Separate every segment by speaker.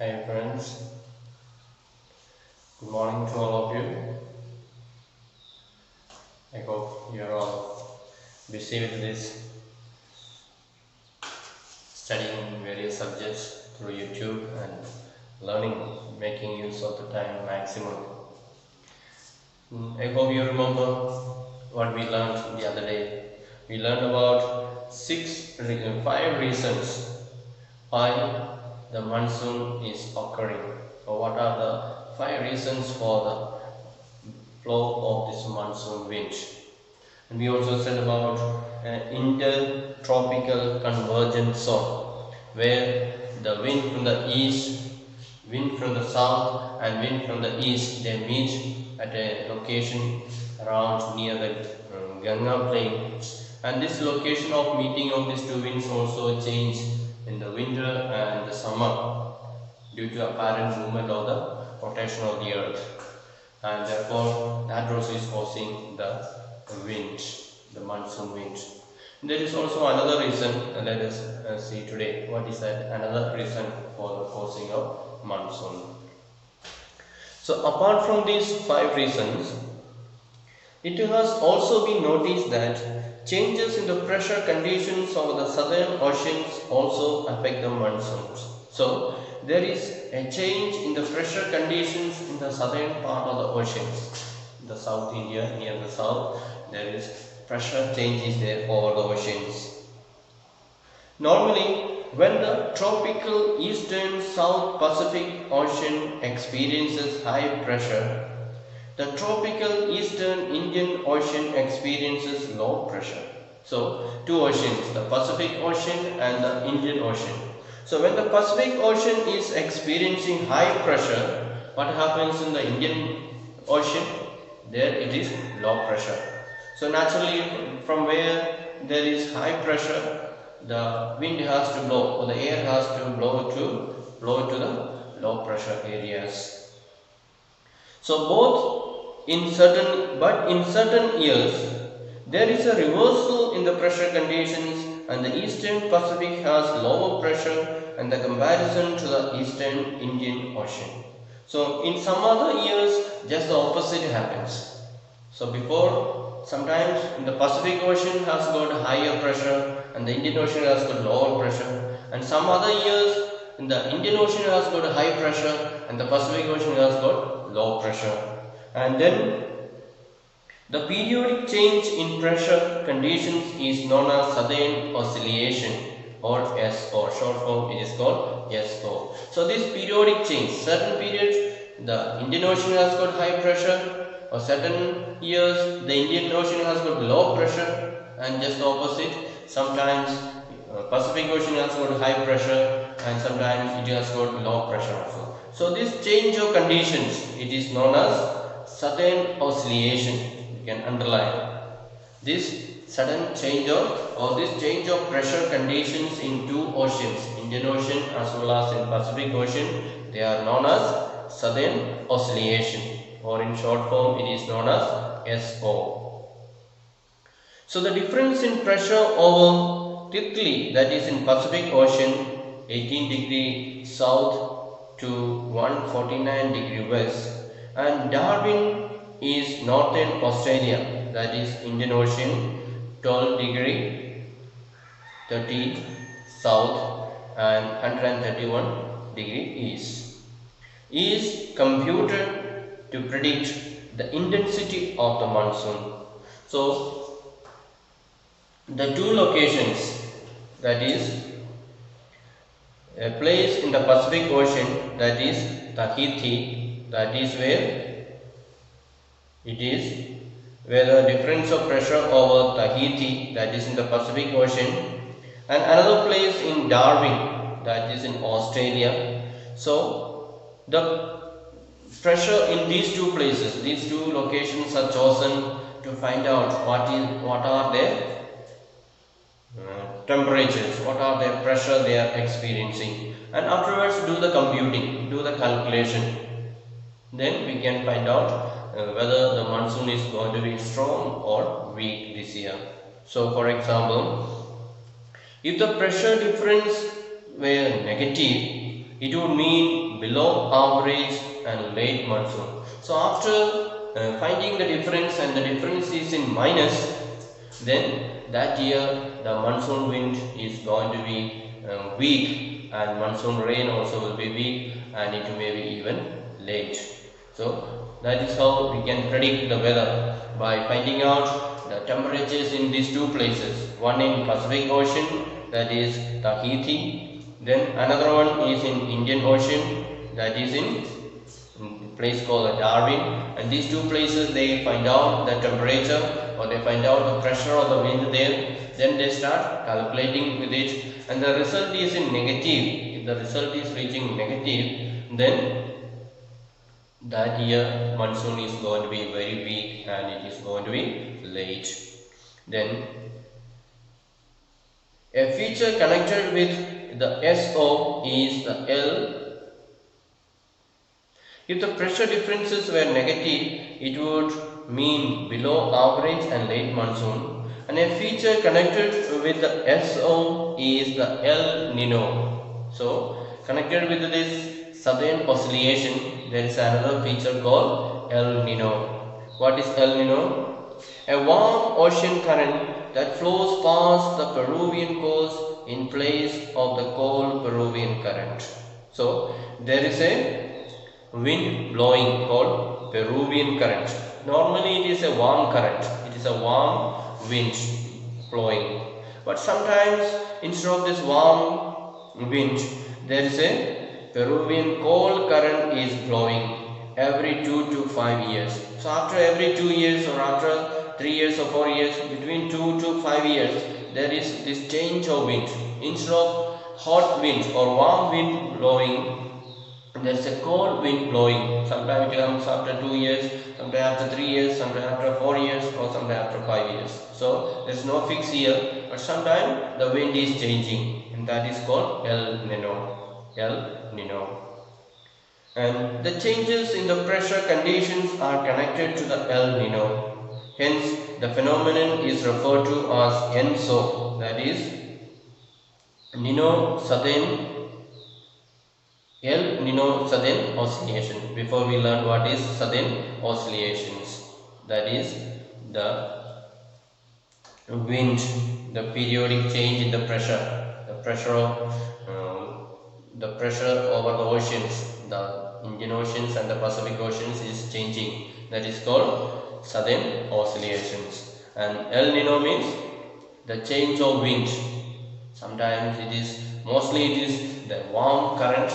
Speaker 1: Hi friends, good morning to all of you. I hope you are all busy with this studying various subjects through YouTube and learning, making use of the time maximum. I hope you remember what we learned the other day. We learned about five reasons why the monsoon is occurring, or what are the five reasons for the flow of this monsoon wind. And we also said about an intertropical convergence zone where the wind from the east, wind from the south and wind from the east, they meet at a location around near the Ganga plain, and this location of meeting of these two winds also change in the winter and the summer due to apparent movement of the rotation of the earth, and therefore that also is causing the wind, the monsoon wind. There is also another reason. Let us see today what is that another reason for the causing of monsoon. So apart from these five reasons, it has also been noticed that changes in the pressure conditions of the southern oceans also affect the monsoons. So there is a change in the pressure conditions in the southern part of the oceans. In the South India, near the south, there is pressure changes there over the oceans. Normally, when the tropical eastern South Pacific Ocean experiences high pressure, the tropical eastern Indian Ocean experiences low pressure. So, two oceans, the Pacific Ocean and the Indian Ocean. So, when the Pacific Ocean is experiencing high pressure, what happens in the Indian Ocean? There it is low pressure. So, naturally, from where there is high pressure, the wind has to blow, or the air has to blow to the low pressure areas. So both in certain years there is a reversal in the pressure conditions, and the eastern Pacific has lower pressure and the comparison to the eastern Indian Ocean. So in some other years just the opposite happens. So before, sometimes in the Pacific Ocean has got higher pressure and the Indian Ocean has got lower pressure, and some other years in the Indian Ocean has got high pressure and the Pacific Ocean has got low pressure. And then the periodic change in pressure conditions is known as southern oscillation, or SO. Short form it is called SO. So this periodic change, certain periods the Indian Ocean has got high pressure, or certain years the Indian Ocean has got low pressure, and just the opposite, sometimes Pacific Ocean has got high pressure and sometimes it has got low pressure also. So this change of conditions, it is known as southern oscillation. You can underline this sudden change of pressure conditions in two oceans, Indian Ocean as well as in Pacific Ocean. They are known as southern oscillation, or in short form it is known as SO. So the difference in pressure over Titley, that is in Pacific Ocean, 18 degree south to 149 degree west, and Darwin is northern Australia, that is Indian Ocean, 12 degree 30 south and 131 degree east, is computed to predict the intensity of the monsoon. So the two locations, that is a place in the Pacific Ocean, that is Tahiti, that is where the difference of pressure over Tahiti, that is in the Pacific Ocean, and another place in Darwin, that is in Australia. So the pressure in these two places, these two locations are chosen to find out what are their temperatures, what are their pressure they are experiencing, and afterwards do the computing, do the calculation. Then we can find out whether the monsoon is going to be strong or weak this year. So for example, if the pressure difference were negative, it would mean below average and late monsoon. So after finding the difference, and the difference is in minus, then that year the monsoon wind is going to be weak, and monsoon rain also will be weak, and it may be even late. So that is how we can predict the weather, by finding out the temperatures in these two places, one in Pacific Ocean, that is Tahiti, then another one is in Indian Ocean, that is in a place called Darwin, and these two places they find out the temperature, or they find out the pressure of the wind there, then they start calculating with it, and the result is in negative. If the result is reaching negative, then that year monsoon is going to be very weak and it is going to be late. Then a feature connected with the SO is the L. If the pressure differences were negative, it would mean below average and late monsoon. And a feature connected with the SO is the El Nino. So connected with this southern oscillation, there is another feature called El Nino. What is El Nino? A warm ocean current that flows past the Peruvian coast in place of the cold Peruvian current. So there is a wind blowing called Peruvian current. Normally it is a warm current, it is a warm wind blowing, but sometimes instead of this warm wind, there is a Peruvian cold current is blowing every 2 to 5 years. So after every 2 years, or after 3 years or 4 years, between 2 to 5 years, there is this change of wind. Instead of hot wind or warm wind blowing, there is a cold wind blowing. Sometimes it comes after 2 years, sometimes after 3 years, sometimes after 4 years, or sometimes after 5 years. So there is no fixed year, but sometimes the wind is changing, and that is called El Nino. El Nino. And the changes in the pressure conditions are connected to the El Nino. Hence, the phenomenon is referred to as ENSO, that is Nino Southern El Nino Southern Oscillation. Before we learn what is Southern Oscillations, that is the wind, the periodic change in the pressure, the pressure over the oceans, the Indian Oceans and the Pacific Oceans is changing. That is called Southern Oscillations. And El Nino means the change of wind. Sometimes mostly it is the warm current,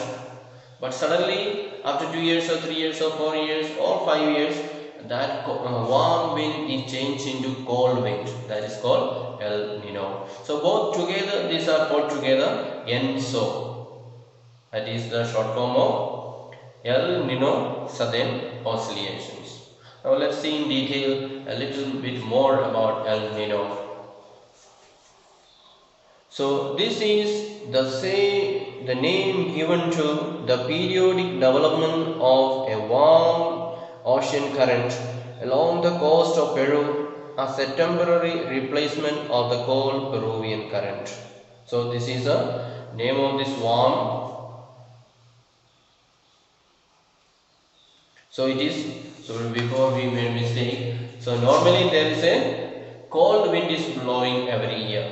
Speaker 1: but suddenly after 2 years or 3 years or 4 years or 5 years, that warm wind is changed into cold wind. That is called El Nino. So both together, these are put together ENSO. That is the short form of El Nino Southern Oscillations. Now let's see in detail a little bit more about El Nino. So this is the name given to the periodic development of a warm ocean current along the coast of Peru as a temporary replacement of the cold Peruvian current. So this is the name of this warm. So before we made mistake, so normally there is a cold wind is blowing every year.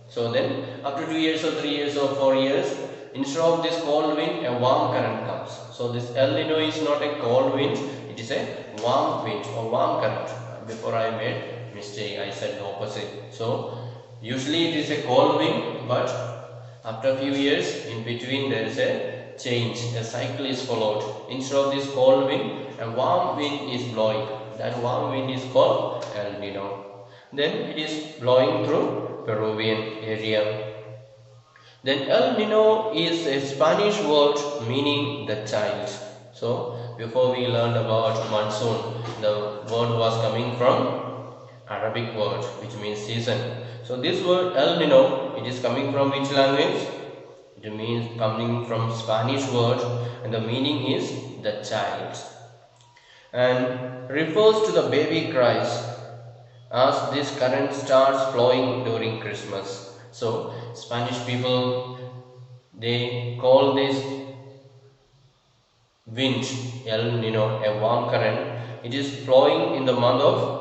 Speaker 1: So then after 2 years or 3 years or 4 years, instead of this cold wind, a warm current comes. So this El Nino is not a cold wind, it is a warm wind or warm current. Before I made mistake, I said the opposite. So usually it is a cold wind, but after a few years, in between there is a change, a cycle is followed. Instead of this cold wind, a warm wind is blowing. That warm wind is called El Nino. Then it is blowing through Peruvian area. Then El Nino is a Spanish word meaning the child. So before we learned about monsoon, the word was coming from Arabic word which means season. So this word El Nino, it is coming from which language? It means coming from Spanish word, and the meaning is the child, and refers to the baby cries as this current starts flowing during Christmas. So Spanish people, they call this wind, El Nino, a warm current. It is flowing in the month of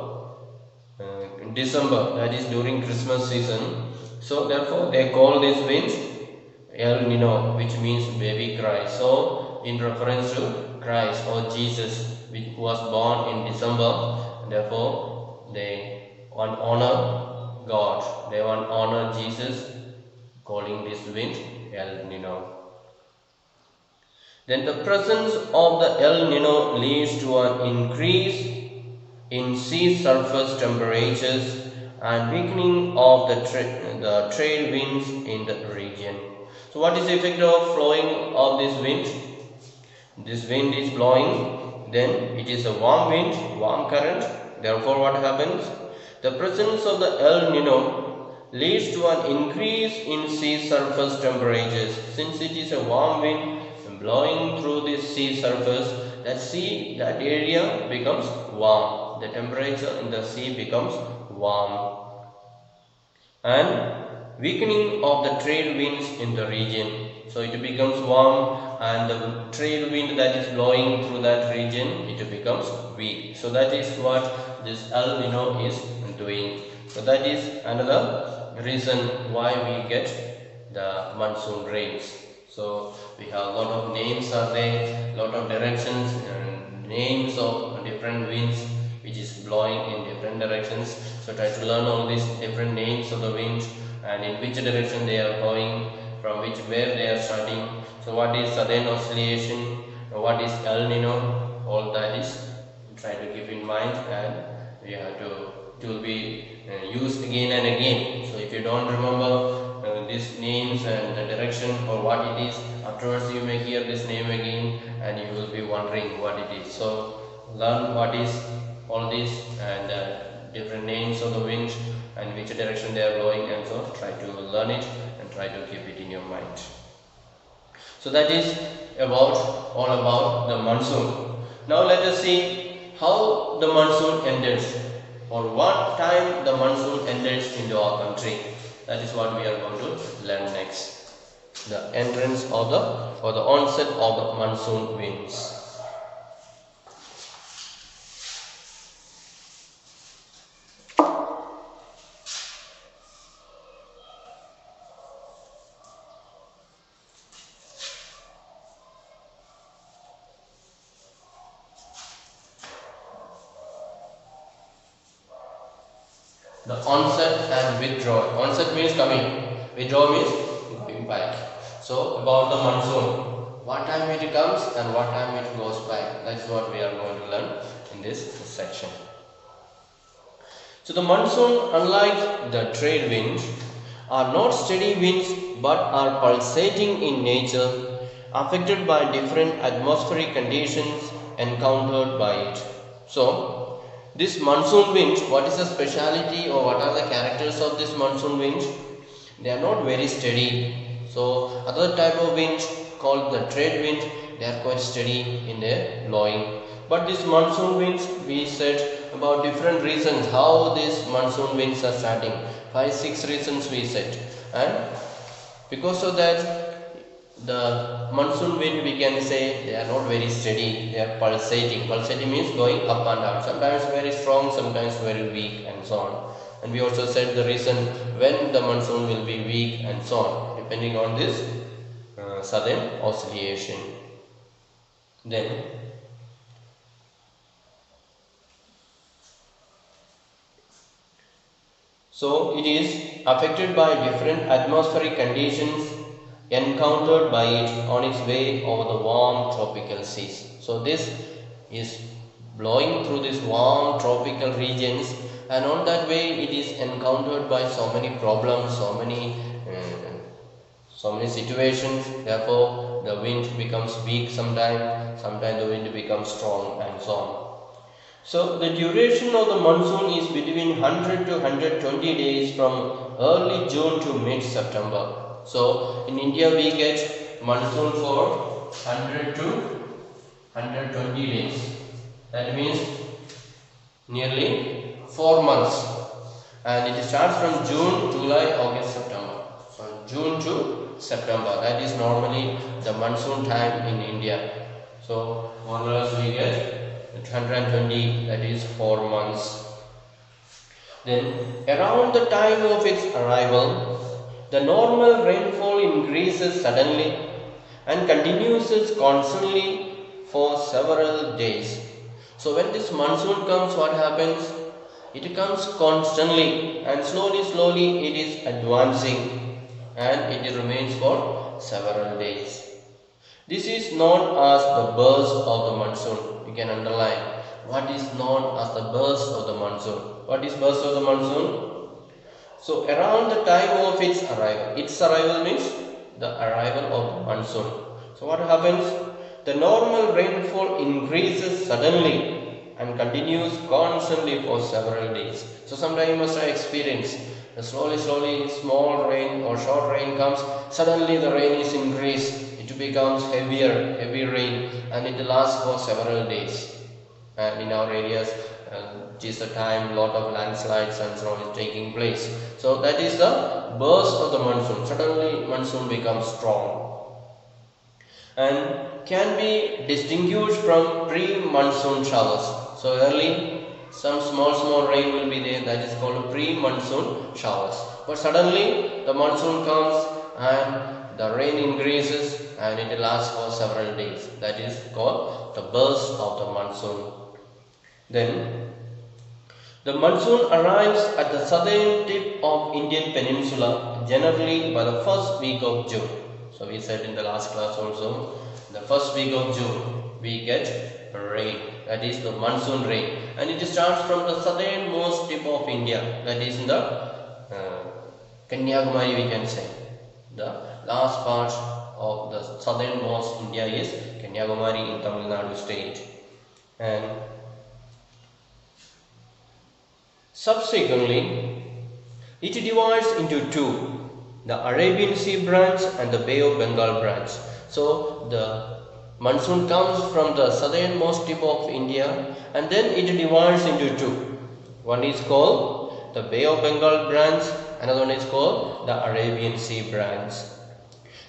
Speaker 1: December, that is during Christmas season. So therefore they call this wind El Nino, which means baby Christ. So in reference to Christ or Jesus, which was born in December, therefore they want honor God. They want honor Jesus, calling this wind El Nino. Then the presence of the El Nino leads to an increase in sea surface temperatures and weakening of the trade winds in the region. So what is the effect of flowing of this wind? This wind is blowing, then it is a warm wind, warm current. Therefore what happens? The presence of the El Nino leads to an increase in sea surface temperatures. Since it is a warm wind blowing through this sea surface, that area becomes warm. The temperature in the sea becomes warm. And weakening of the trade winds in the region. So it becomes warm, and the trade wind that is blowing through that region, it becomes weak. So that is what this El Nino is doing. So that is another reason why we get the monsoon rains. So we have a lot of names are there, lot of directions and names of different winds which is blowing in different directions. So try to learn all these different names of the winds and in which direction they are going, from where they are starting. So what is southern oscillation, what is El Nino, all that is try to keep in mind, and you have to, it will be used again and again. So if you don't remember these names and the direction or what it is, afterwards you may hear this name again and you will be wondering what it is. So learn what is all this and different names of the winds and which direction they are blowing, and so try to learn it and try to keep it in your mind. So that is all about the monsoon. Now let us see how the monsoon enters, or what time the monsoon enters into our country. That is what we are going to learn next. The entrance of the onset of the monsoon winds. The onset and withdrawal. Onset means coming, withdrawal means going back. So about the monsoon, what time it comes and what time it goes back. That's what we are going to learn in this section. So the monsoon, unlike the trade winds, are not steady winds but are pulsating in nature, affected by different atmospheric conditions encountered by it. So this monsoon wind, what is the speciality or what are the characters of this monsoon wind? They are not very steady. So other type of wind called the trade wind, they are quite steady in their blowing. But this monsoon winds, we said about different reasons how these monsoon winds are starting. 5-6 reasons we said, and because of that the monsoon wind, we can say they are not very steady, they are pulsating. Pulsating means going up and down, sometimes very strong, sometimes very weak, and so on. And we also said the reason when the monsoon will be weak and so on, depending on this southern oscillation. Then so it is affected by different atmospheric conditions encountered by it on its way over the warm tropical seas. So this is blowing through these warm tropical regions, and on that way it is encountered by so many problems, so many situations. Therefore the wind becomes weak sometimes the wind becomes strong, and so on. So the duration of the monsoon is between 100 to 120 days from early June to mid-September. So in India we get monsoon for 100 to 120 days. That means nearly 4 months. And it starts from June, July, August, September. So June to September, that is normally the monsoon time in India. So more or less we get 120, that is 4 months. Then around the time of its arrival, the normal rainfall increases suddenly and continues constantly for several days. So when this monsoon comes, what happens? It comes constantly and slowly it is advancing and it remains for several days. This is known as the burst of the monsoon. You can underline what is known as the burst of the monsoon. What is burst of the monsoon? So around the time of its arrival means the arrival of the monsoon. So what happens? The normal rainfall increases suddenly and continues constantly for several days. So sometimes you must have experienced the slowly small rain or short rain comes, suddenly the rain is increased, it becomes heavy rain, and it lasts for several days. And in our areas, it is the time lot of landslides and so on is taking place. So that is the burst of the monsoon. Suddenly monsoon becomes strong and can be distinguished from pre-monsoon showers. So early some small rain will be there, that is called pre-monsoon showers. But suddenly the monsoon comes and the rain increases and it lasts for several days. That is called the burst of the monsoon. Then the monsoon arrives at the southern tip of Indian peninsula generally by the first week of June. So we said in the last class also, the first week of June we get rain, that is the monsoon rain, and it starts from the southernmost tip of India, that is in the Kanyakumari, we can say. The last part of the southernmost India is Kanyakumari in Tamil Nadu state. And subsequently, it divides into two, the Arabian Sea Branch and the Bay of Bengal Branch. So the monsoon comes from the southernmost tip of India and then it divides into two. One is called the Bay of Bengal Branch, another one is called the Arabian Sea Branch.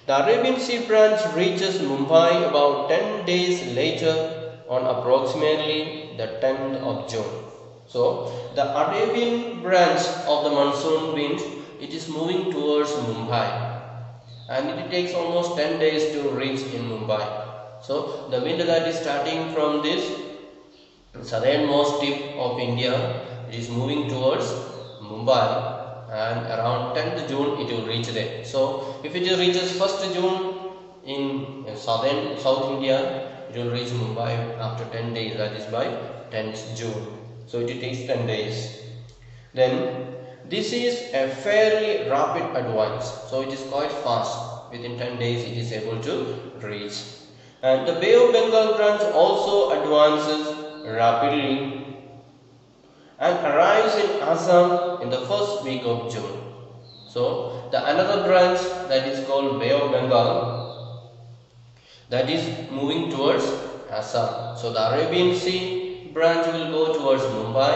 Speaker 1: The Arabian Sea Branch reaches Mumbai about 10 days later on approximately the 10th of June. So the Arabian branch of the monsoon wind, it is moving towards Mumbai and it takes almost 10 days to reach in Mumbai. So the wind that is starting from this southernmost tip of India, it is moving towards Mumbai and around 10th June it will reach there. So if it reaches 1st June in South India, it will reach Mumbai after 10 days, that is by 10th June. So it takes 10 days. Then this is a fairly rapid advance. So it is quite fast. Within 10 days it is able to reach. And the Bay of Bengal branch also advances rapidly and arrives in Assam in the first week of June. So the another branch that is called Bay of Bengal, that is moving towards Assam. So the Arabian Sea Branch will go towards Mumbai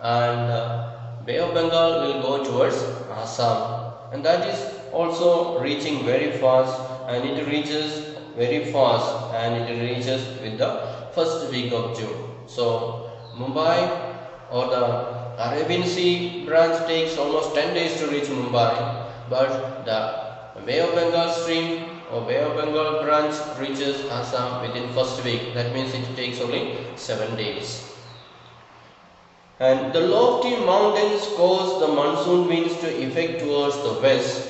Speaker 1: and Bay of Bengal will go towards Assam, and that is also reaching very fast, and it reaches very fast and it reaches with the first week of June. So Mumbai or the Arabian Sea Branch takes almost 10 days to reach Mumbai, but the Bay of Bengal stream or Bay of Bengal branch reaches Assam within first week. That means it takes only 7 days. And the lofty mountains cause the monsoon winds to effect towards the west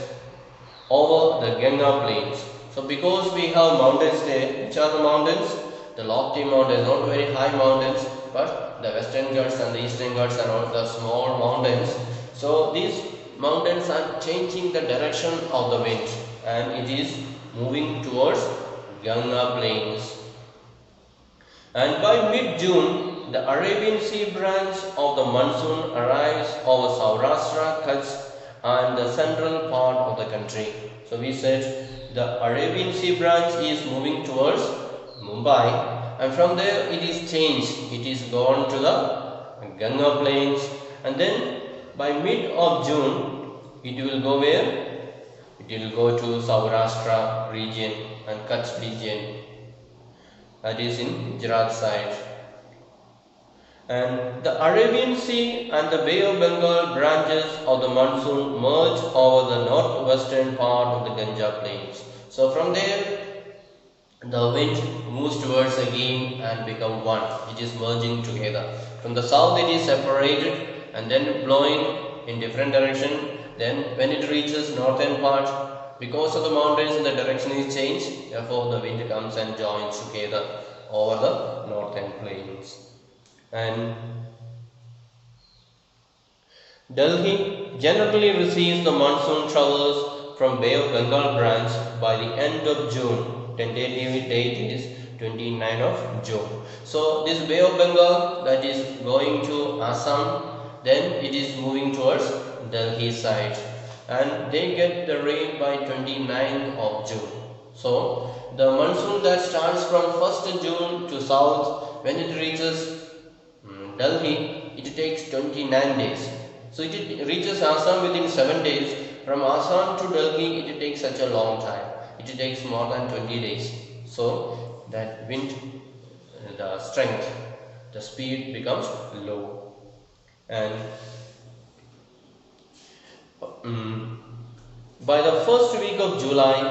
Speaker 1: over the Ganga plains. So because we have mountains there, which are the mountains? The lofty mountains, not very high mountains, but the western Ghats and the eastern Ghats are all the small mountains. So these mountains are changing the direction of the wind and it is moving towards Ganga plains. And by mid-June, the Arabian Sea Branch of the monsoon arrives over Saurashtra, Kutch and the central part of the country. So we said the Arabian Sea Branch is moving towards Mumbai, and from there it is changed. It is gone to the Ganga plains, and then by mid of June it will go where? It will go to Saurashtra region and Kutch region. that is in Gujarat side. And the Arabian Sea and the Bay of Bengal branches of the monsoon merge over the northwestern part of the Ganga plains. So from there the wind moves towards again and become one. It is merging together. From the south it is separated and then blowing in different direction. Then when it reaches northern part, because of the mountains the direction is changed, therefore the wind comes and joins together over the northern plains. And Delhi generally receives the monsoon showers from Bay of Bengal branch by the end of June. Tentative date is 29 of June. So this Bay of Bengal that is going to Assam, then it is moving towards Delhi side and they get the rain by 29th of June. So the monsoon that starts from 1st June to south, when it reaches Delhi, it takes 29 days. So it reaches Assam within 7 days. From Assam to Delhi, it takes such a long time. It takes more than 20 days. So that wind, the strength, the speed becomes low. And by the first week of July,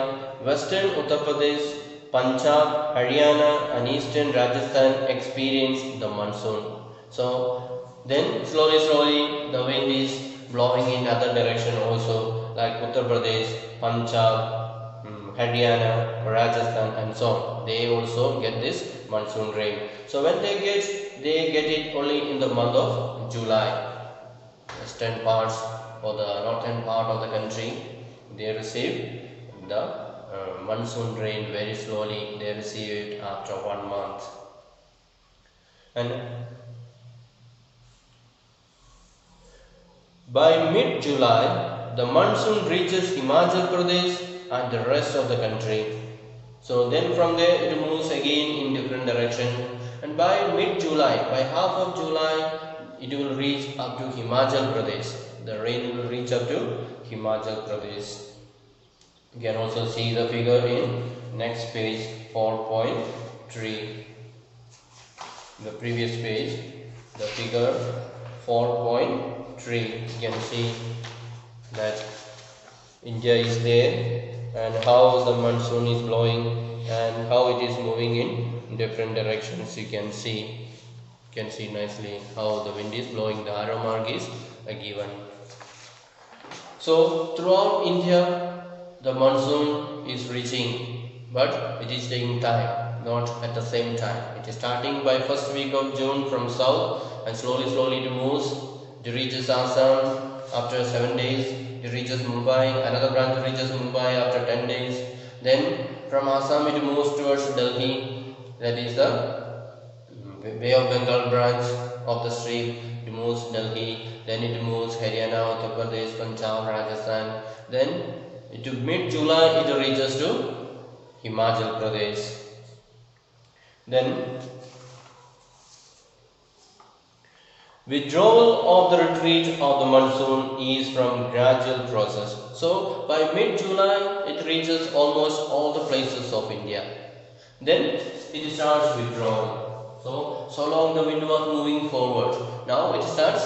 Speaker 1: western Uttar Pradesh, Punjab, Haryana and eastern Rajasthan experience the monsoon. So then slowly the wind is blowing in other direction also, like Uttar Pradesh, Punjab, Haryana, Rajasthan and so on. They also get this monsoon rain. So when they get it only in the month of July. Western parts or the northern part of the country, they receive the monsoon rain very slowly. They receive it after 1 month. And by mid-July, the monsoon reaches Himachal Pradesh and the rest of the country. So then from there it moves again in different direction, and by mid-July, by half of July, it will reach up to Himachal Pradesh. The rain will reach up to Himachal Pradesh. You can also see the figure in next page 4.3. The previous page, the figure 4.3. You can see that India is there and how the monsoon is blowing and how it is moving in different directions. You can see nicely how the wind is blowing. The arrow mark is given. So throughout India the monsoon is reaching, but it is taking time, not at the same time. It is starting by first week of June from south and slowly it moves. It reaches Assam after 7 days. It reaches Mumbai. Another branch reaches Mumbai after 10 days. Then from Assam it moves towards Delhi. That is the Bay of Bengal branch of the stream. It moves Delhi. Then it moves Haryana, Uttar Pradesh, Punjab, Rajasthan. Then to mid-July it reaches to Himachal Pradesh. Then withdrawal of the retreat of the monsoon is from gradual process. So by mid-July it reaches almost all the places of India. Then it starts withdrawing. So long the wind was moving forward. Now it starts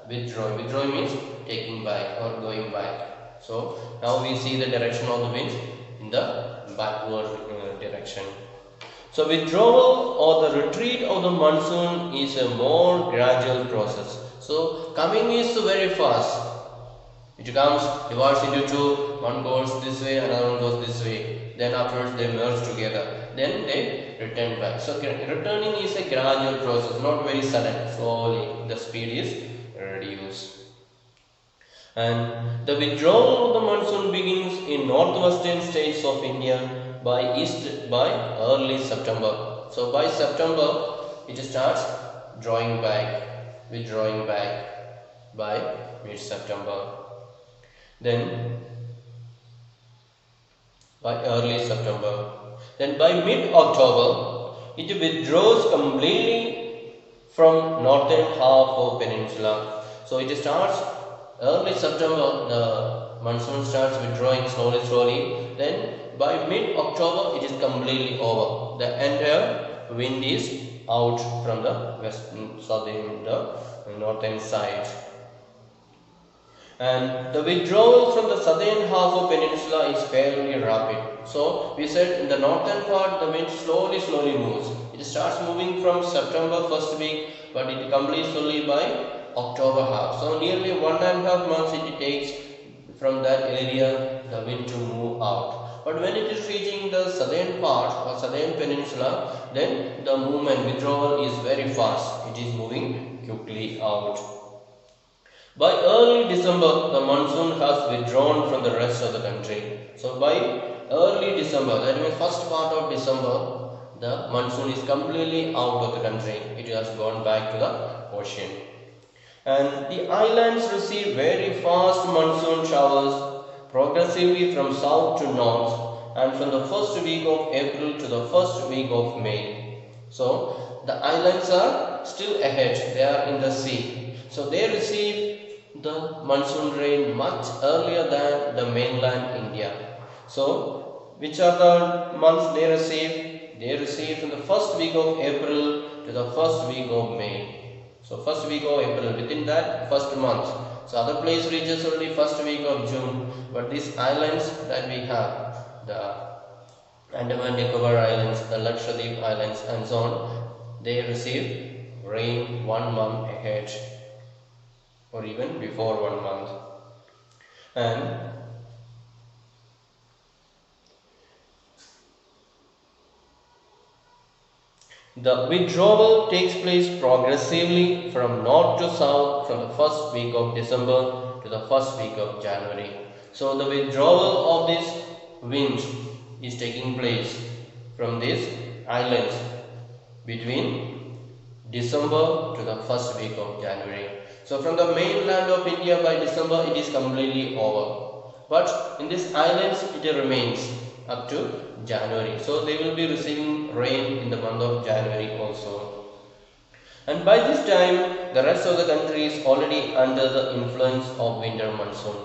Speaker 1: withdrawing. Withdrawing means taking back or going back. So now we see the direction of the wind in the backward direction. So withdrawal or the retreat of the monsoon is a more gradual process. So coming is very fast. It comes, divides into two. One goes this way, another one goes this way. Then afterwards they merge together. Then they return back. So returning is a gradual process, not very sudden. Slowly the speed is reduced. And the withdrawal of the monsoon begins in northwestern states of India by early September. So by September it starts drawing back, withdrawing back by mid-September. Then by early September. Then by mid-October it withdraws completely from northern half of peninsula. So it starts early September, the monsoon starts withdrawing slowly. Then by mid-October it is completely over. The entire wind is out from the western, southern, the northern side. And the withdrawal from the southern half of peninsula is fairly rapid. So we said in the northern part the wind slowly moves. It starts moving from September first week, but it completes only by October half. So nearly 1.5 months it takes from that area the wind to move out. But when it is reaching the southern part or southern peninsula, then the movement withdrawal is very fast. It is moving quickly out. By early December, the monsoon has withdrawn from the rest of the country. So by early December, that means first part of December, the monsoon is completely out of the country. It has gone back to the ocean. And the islands receive very fast monsoon showers progressively from south to north and from the first week of April to the first week of May. So the islands are still ahead, they are in the sea. So they receive the monsoon rain much earlier than the mainland India. So which are the months they receive? They receive from the first week of April to the first week of May. So first week of April, within that first month. So other place reaches only first week of June, but these islands that we have, the Andaman Nicobar Islands, the Lakshadweep Islands and so on, they receive rain 1 month ahead or even before 1 month. And the withdrawal takes place progressively from north to south from the first week of December to the first week of January. So the withdrawal of this wind is taking place from these islands between December to the first week of January. So from the mainland of India by December it is completely over. But in these islands it remains up to January. So they will be receiving rain in the month of January also. And by this time the rest of the country is already under the influence of winter monsoon.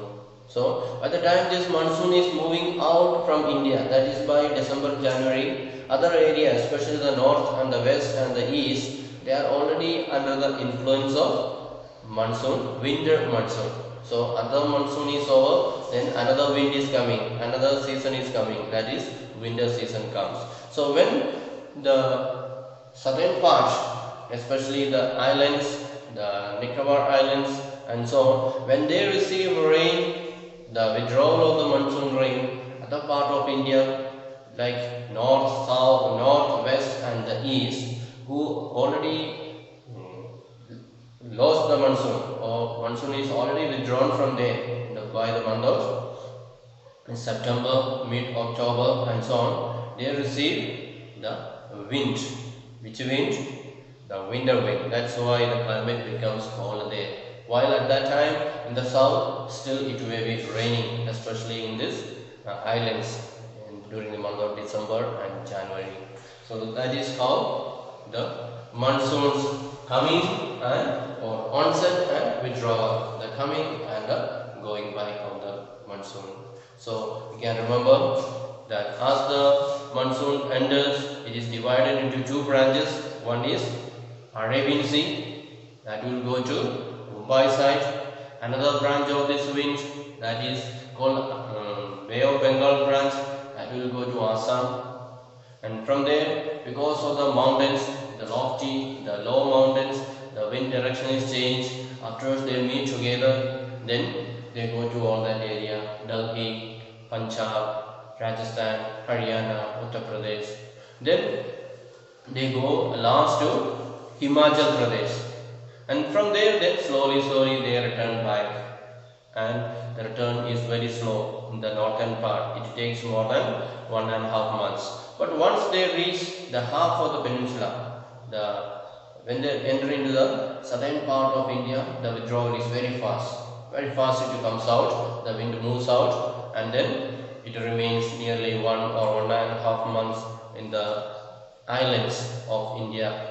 Speaker 1: So by the time this monsoon is moving out from India, that is by December, January, other areas, especially the north and the west and the east, they are already under the influence of monsoon, winter monsoon. So another monsoon is over, then another wind is coming, another season is coming, that is winter season comes. So when the southern part, especially the islands, the Nicobar Islands and so on, when they receive rain, the withdrawal of the monsoon rain, other part of India like north, south, north, west and the east, who already lost the monsoon or monsoon is already withdrawn from there by the month of September, mid-October and so on, they receive the wind. Which wind? The winter wind. That's why the climate becomes cold there. While at that time in the south still it may be raining, especially in these islands during the month of December and January. So that is how the monsoons coming and or onset and withdrawal, the coming and the going by of the monsoon. So you can remember that as the monsoon enters, it is divided into two branches. One is Arabian Sea, that will go to Mumbai side. Another branch of this wind, that is called Bay of Bengal branch, that will go to Assam. And from there, because of the mountains, the lofty, the low mountains, the wind direction is changed. Afterwards they meet together, then they go to all that area, Delhi, Punjab, Rajasthan, Haryana, Uttar Pradesh. Then they go last to Himachal Pradesh. And from there, then slowly they return back. And the return is very slow in the northern part. It takes more than 1.5 months. But once they reach the half of the peninsula, when they enter into the southern part of India, the withdrawal is very fast. Very fast it comes out, the wind moves out, and then it remains nearly 1 or 1.5 months in the islands of India.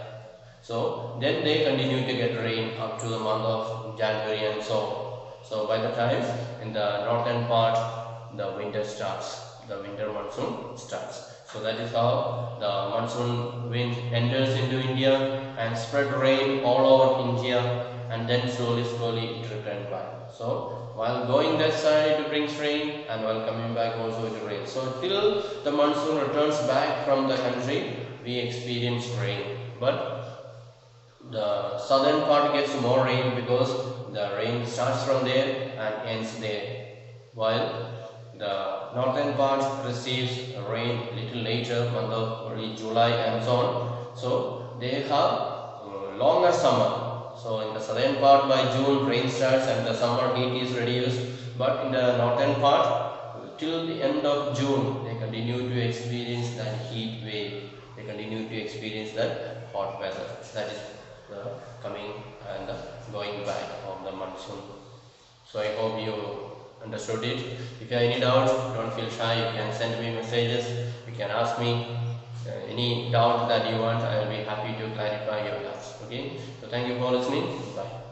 Speaker 1: So then they continue to get rain up to the month of January and so on. So by the time in the northern part, the winter starts, the winter monsoon starts. So that is how the monsoon wind enters into India and spread rain all over India, and then slowly it returned back. So while going that side it brings rain, and while coming back also it rains. So till the monsoon returns back from the country, we experience rain. But the southern part gets more rain because the rain starts from there and ends there, while the northern part receives rain little later, month of early July and so on. So they have longer summer. So in the southern part by June rain starts and the summer heat is reduced, but in the northern part till the end of June they continue to experience that heat wave. They continue to experience that hot weather. That is the coming and the going back of the monsoon. So I hope you understood it. If you have any doubts, don't feel shy. You can send me messages. You can ask me any doubt that you want. I will be happy to clarify your doubts. Okay. So thank you for listening. Bye.